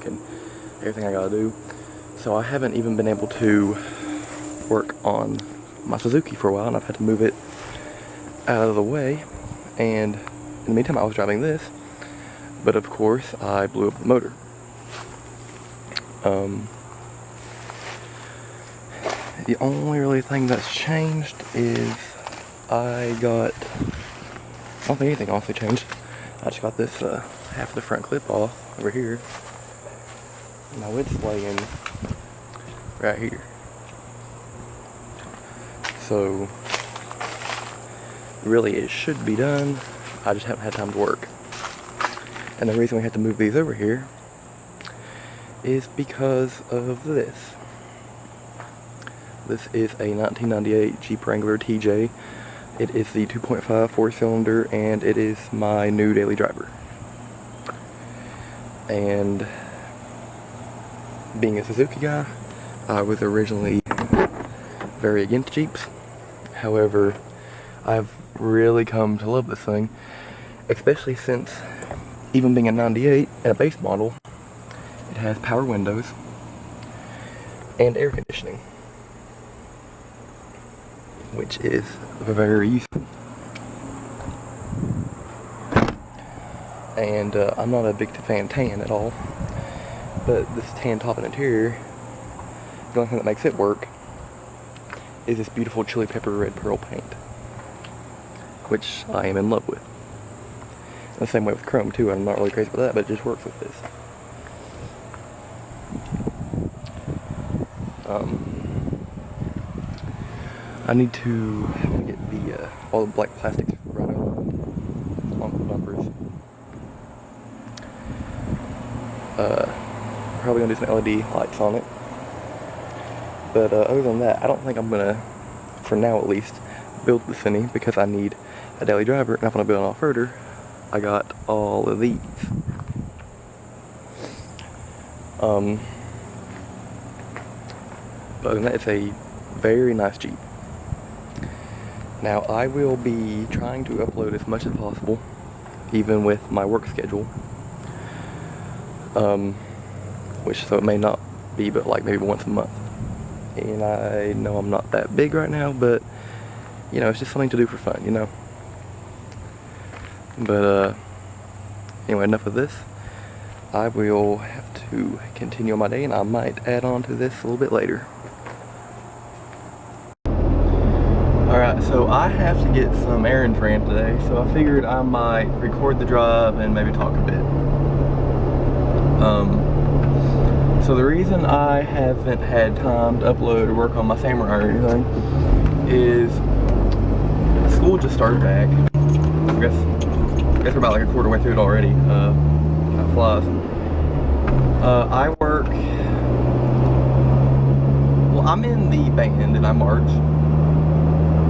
work and everything I gotta do. So I haven't even been able to work on my Suzuki for a while, and I've had to move it out of the way. And in the meantime, I was driving this, but of course I blew up the motor. The only really thing that's changed is I don't think anything honestly changed. I just got this half of the front clip off over here. Now it's laying right here. So really it should be done. I just haven't had time to work. And the reason we had to move these over here is because of this. This is a 1998 Jeep Wrangler TJ. It is the 2.5 4-cylinder, and it is my new daily driver. And being a Suzuki guy, I was originally very against Jeeps. However, I've really come to love this thing, especially since, even being a 98 and a base model, it has power windows and air conditioning, which is very useful. And I'm not a big fan of tan at all, but this tan top and interior, the only thing that makes it work is this beautiful chili pepper red pearl paint, which I am in love with. The same way with chrome too. I'm not really crazy about that, but it just works with this. I need to get the all the black plastics right on the bumpers. Probably gonna do some LED lights on it. But other than that, I don't think I'm gonna, for now at least, build this any, because I need a daily driver, and if I want to build an off-roader, I got all of these. But other than that, it's a very nice Jeep. Now, I will be trying to upload as much as possible, even with my work schedule. So it may not be, but like maybe once a month. And I know I'm not that big right now, but you know, it's just something to do for fun, you know. But anyway, enough of this. I will have to continue on my day, and I might add on to this a little bit later. Alright, so I have to get some errands ran today, so I figured I might record the drive and maybe talk a bit. So the reason I haven't had time to upload or work on my Samurai or anything is school just started back. I guess we're about like a quarter way through it already. That flies. I work, well, I'm in the band and I march,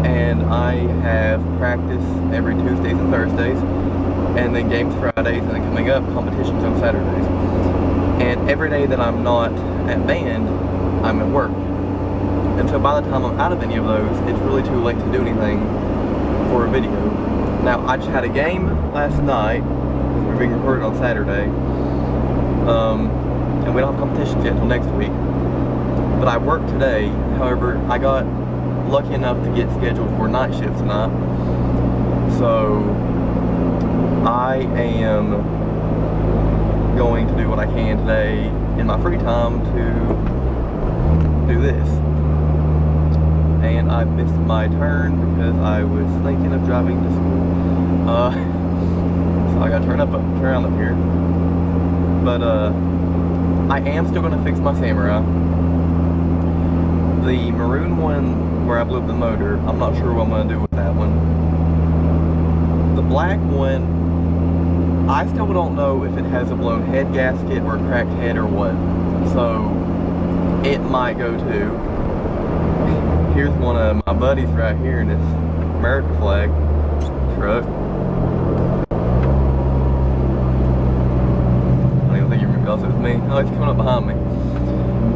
and I have practice every Tuesdays and Thursdays, and then games Fridays, and then coming up competitions on Saturdays. And every day that I'm not at band, I'm at work. And so by the time I'm out of any of those, it's really too late to do anything for a video. Now, I just had a game last night. We're being recorded on Saturday. And we don't have competitions yet until next week. But I worked today. However, I got lucky enough to get scheduled for night shift tonight. So I am going to do what I can today in my free time to do this. And I missed my turn because I was thinking of driving to school. So I gotta turn around up here. But I am still gonna fix my Samurai. The maroon one where I blew up the motor, I'm not sure what I'm gonna do with that one. The black one, I still don't know if it has a blown head gasket or a cracked head or what. So it might go too. Here's one of my buddies right here in this America flag truck. I don't even think you realize it was me. Oh, he's coming up behind me.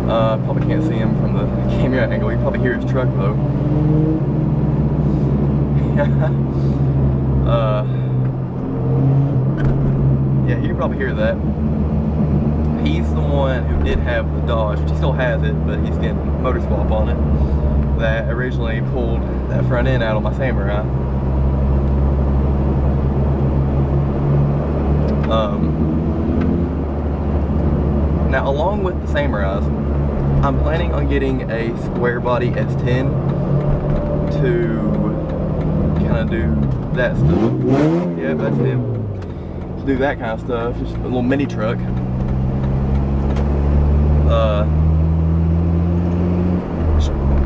Probably can't see him from the camera angle. You can probably hear his truck though. Yeah, you can probably hear that. he's the one who did have the Dodge, which he still has it, but he's getting motor swap on it, that originally pulled that front end out on my Samurai. Now, along with the Samurais, I'm planning on getting a square body S10 to kind of do that stuff. Yeah, that's him. To do that kind of stuff, just a little mini truck.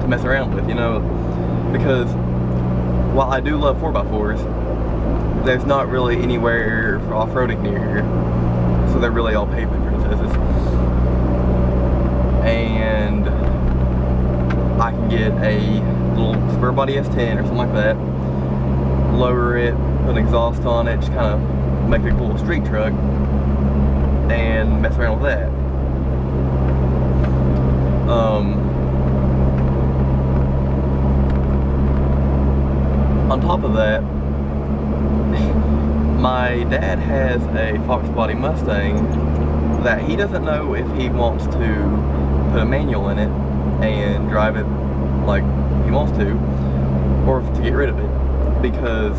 To mess around with, you know, because while I do love 4x4s, there's not really anywhere for off-roading near here, so they're really all pavement princesses. And I can get a little square body S10 or something like that, lower it, put an exhaust on it, just kind of make a cool street truck, and mess around with that. On top of that, my dad has a Fox body Mustang that he doesn't know if he wants to put a manual in it and drive it like he wants to, or to get rid of it, because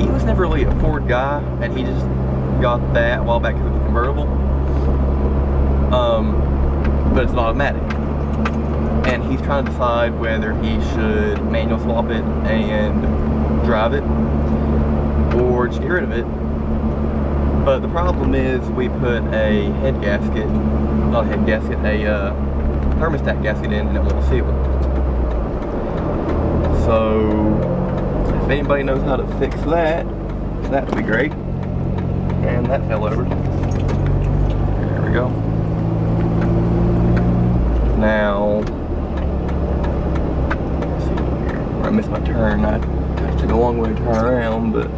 he was never really a Ford guy, and he just got that a while back because it was convertible. But it's an automatic, and he's trying to decide whether he should manual swap it and drive it, or just get rid of it. But the problem is, we put a head gasket, not a head gasket, a thermostat gasket in, and it won't seal. So if anybody knows how to fix that, that would be great. And that fell over. There we go. Now, let's see here. Where I missed my turn, I took a long way to turn around, but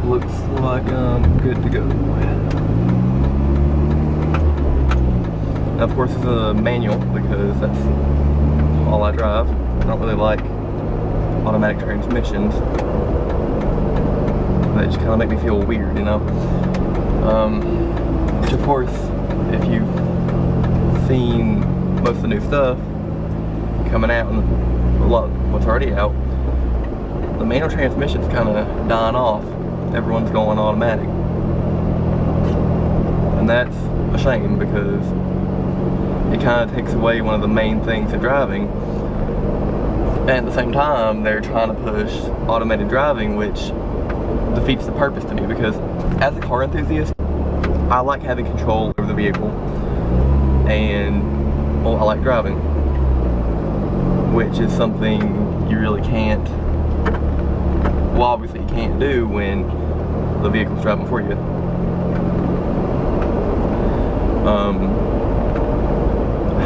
looks like I'm good to go. Now, of course, this is a manual because that's all I drive. I don't really like automatic transmissions. They just kind of make me feel weird, you know. Which, of course, if you've seen most of the new stuff coming out and a lot of what's already out, the manual transmission's kind of dying off. Everyone's going automatic, and that's a shame because it kind of takes away one of the main things of driving. And at the same time, they're trying to push automated driving, which defeats the purpose to me, because as a car enthusiast, I like having control over the vehicle, and well, I like driving, which is something you really can't, well, obviously you can't do when the vehicle's driving for you.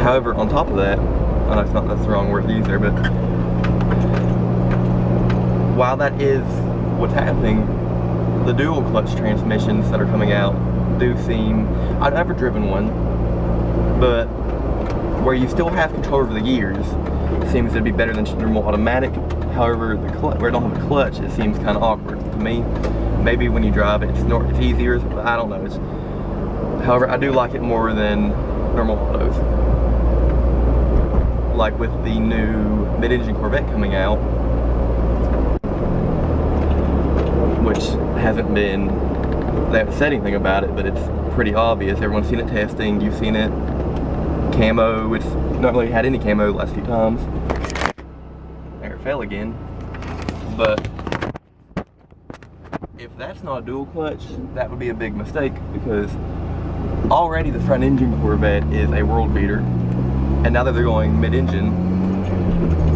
However, on top of that, I know it's not, that's the wrong word to use there, but while that is what's happening, the dual clutch transmissions that are coming out do seem, I've never driven one, but where you still have control over the gears, it seems to be better than normal automatic. However, the where I don't have a clutch, it seems kind of awkward to me. Maybe when you drive it, it's easier, I don't know. However, I do like it more than normal autos. Like with the new mid-engine Corvette coming out, which hasn't been, they haven't said anything about it, but it's pretty obvious. Everyone's seen it testing, you've seen it. Camo, it's not really had any camo the last few times. There, it fell again. But if that's not a dual clutch, that would be a big mistake, because already the front engine Corvette is a world beater, and now that they're going mid-engine,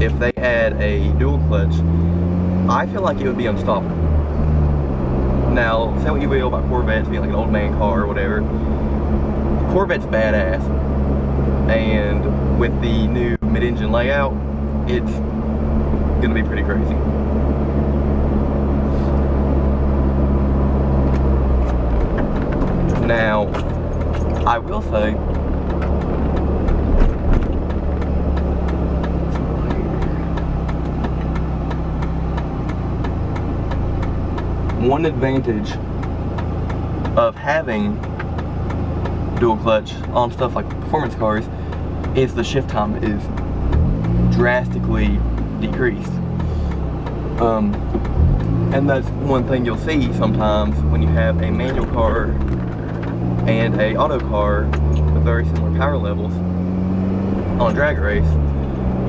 if they add a dual clutch, I feel like it would be unstoppable. Now, say what you will about Corvettes being like an old man car or whatever, Corvette's badass, and with the new mid-engine layout, it's gonna be pretty crazy. Now, I will say, one advantage of having dual clutch on stuff like performance cars is the shift time is drastically decreased. And that's one thing you'll see sometimes when you have a manual car and a auto car with very similar power levels on a drag race.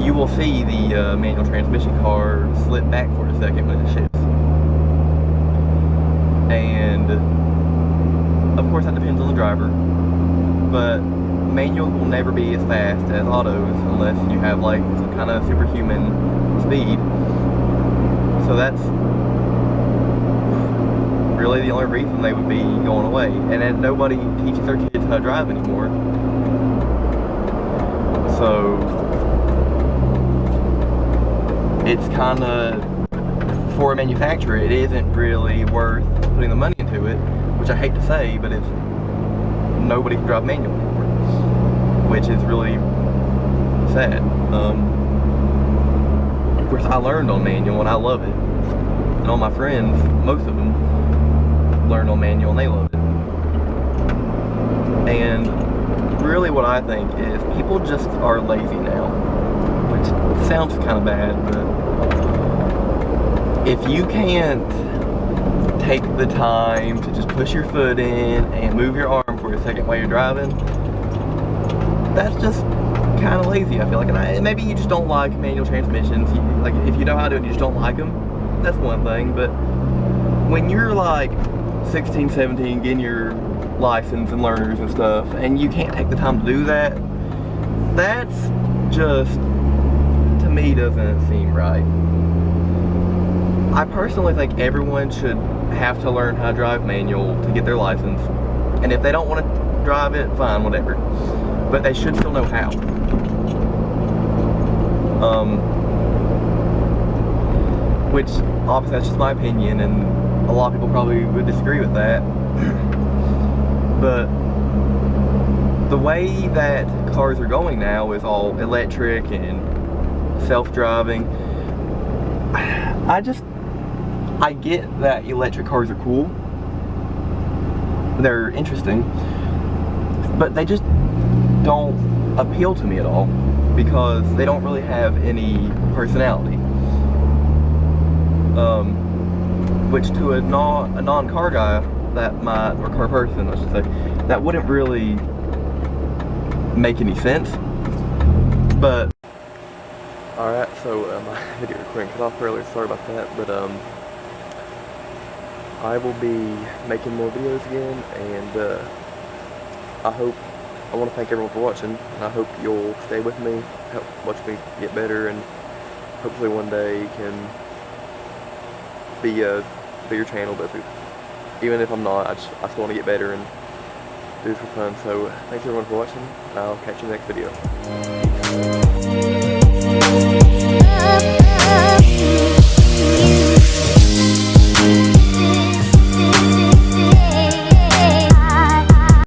You will see the manual transmission car slip back for a second when it shifts. And of course that depends on the driver, but manual will never be as fast as autos unless you have like some kind of superhuman speed. So that's really the only reason they would be going away. And then nobody teaches their kids how to drive anymore. So it's kind of, for a manufacturer, it isn't really worth putting the money into it, which I hate to say, but it's, nobody can drive manual anymore, which is really sad. Of course, I learned on manual and I love it, and all my friends, most of them, learned on manual and they love it. And really what I think is people just are lazy now, which sounds kind of bad, but if you can't take the time to just push your foot in and move your arm for a second while you're driving, that's just kind of lazy, I feel like. And maybe you just don't like manual transmissions. Like, if you know how to do it, you just don't like them. That's one thing. But when you're like 16, 17, getting your license and learners and stuff, and you can't take the time to do that, that's just, to me, doesn't seem right. I personally think everyone should have to learn how to drive manual to get their license, and if they don't want to drive it, fine, whatever, but they should still know how. Which obviously that's just my opinion, and a lot of people probably would disagree with that. But the way that cars are going now is all electric and self-driving. I get that electric cars are cool, they're interesting, but they just don't appeal to me at all because they don't really have any personality. Which to a non-car guy, that might, or car person I should say, that wouldn't really make any sense. But alright, so my video recording cut off earlier, sorry about that, but I will be making more videos again, and I want to thank everyone for watching, and I hope you'll stay with me, help watch me get better, and hopefully one day can be a bigger channel. But even if I'm not, I still want to get better and do this for fun. So thanks everyone for watching, and I'll catch you in the next video.